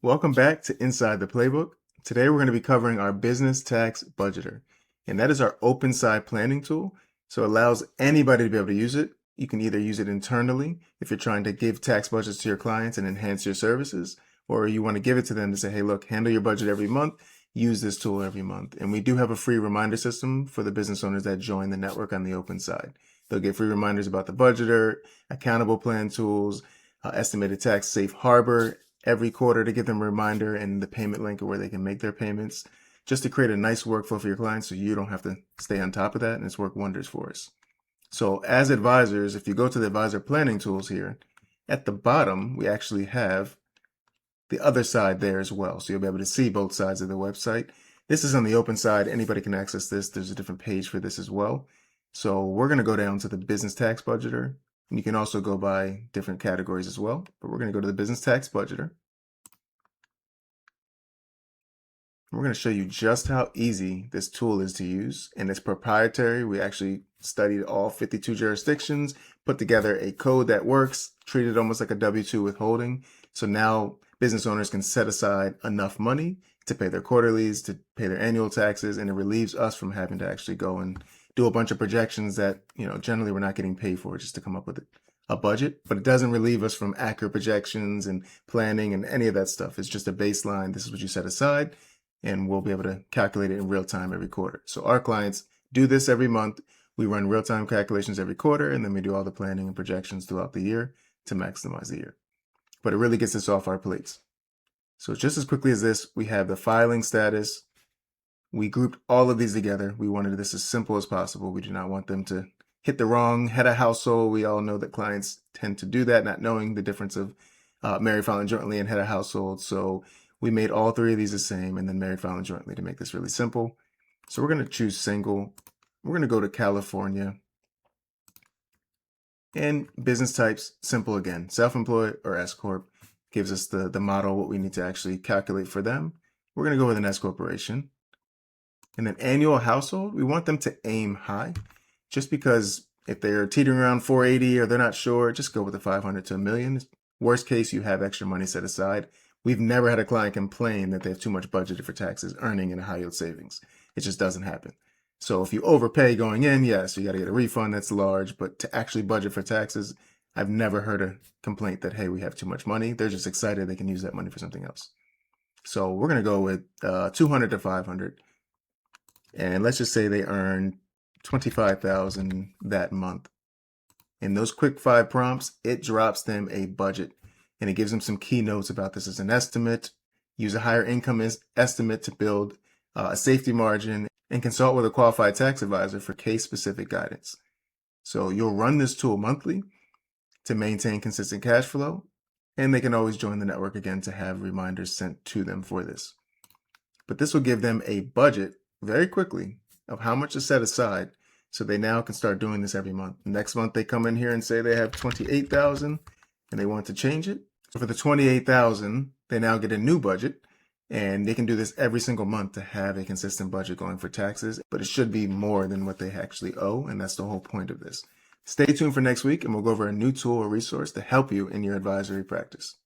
Welcome back to Inside the Playbook. Today we're going to be covering our business tax budgeter, and that is our open side planning tool. So it allows anybody to be able to use it. You can either use it internally if you're trying to give tax budgets to your clients and enhance your services, or you want to give it to them to say, hey, look, handle your budget every month, use this tool every month. And we do have a free reminder system for the business owners that join the network on the open side. They'll get free reminders about the budgeter, accountable plan tools, estimated tax safe harbor every quarter to give them a reminder and the payment link where they can make their payments, just to create a nice workflow for your clients so you don't have to stay on top of that, and it's worked wonders for us. So as advisors, if you go to the advisor planning tools here, at the bottom, we actually have the other side there as well. So you'll be able to see both sides of the website. This is on the open side. Anybody can access this. There's a different page for this as well. So we're going to go down to the business tax budgeter. And you can also go by different categories as well, but we're going to go to the business tax budgeter. We're going to show you just how easy this tool is to use, and it's proprietary. We actually studied all 52 jurisdictions, put together a code that works, treated almost like a W-2 withholding. So now business owners can set aside enough money to pay their quarterlies, to pay their annual taxes, and it relieves us from having to actually go and do a bunch of projections that, generally we're not getting paid for just to come up with a budget, but it doesn't relieve us from accurate projections and planning and any of that stuff. It's just a baseline. This is what you set aside, and we'll be able to calculate it in real time every quarter. So our clients do this every month. We run real-time calculations every quarter, and then we do all the planning and projections throughout the year to maximize the year. But it really gets us off our plates. So just as quickly as this, we have the filing status. We grouped all of these together. We wanted this as simple as possible. We do not want them to hit the wrong head of household. We all know that clients tend to do that, not knowing the difference of married filing jointly and head of household. So we made all three of these the same, and then married filing jointly to make this really simple. So we're going to choose single. We're going to go to California. And business types, simple again. Self-employed or S-Corp gives us the model, what we need to actually calculate for them. We're going to go with an S-Corporation. And then annual household, we want them to aim high, just because if they're teetering around 480 or they're not sure, just go with the 500 to a million. Worst case, you have extra money set aside. We've never had a client complain that they have too much budgeted for taxes earning in a high yield savings. It just doesn't happen. So if you overpay going in, yes, you got to get a refund that's large, but to actually budget for taxes, I've never heard a complaint that, hey, we have too much money. They're just excited they can use that money for something else. So we're going to go with 200 to 500. And let's just say they earn $25,000 that month. In those quick 5 prompts, it drops them a budget, and it gives them some key notes about this as an estimate. Use a higher income estimate to build a safety margin, and consult with a qualified tax advisor for case-specific guidance. So you'll run this tool monthly to maintain consistent cash flow, and they can always join the network again to have reminders sent to them for this. But this will give them a budget very quickly of how much to set aside, so they now can start doing this every month. Next month they come in here and say they have $28,000 and they want to change it. So for the $28,000, they now get a new budget, and they can do this every single month to have a consistent budget going for taxes, but it should be more than what they actually owe, and that's the whole point of this. Stay tuned for next week, and we'll go over a new tool or resource to help you in your advisory practice.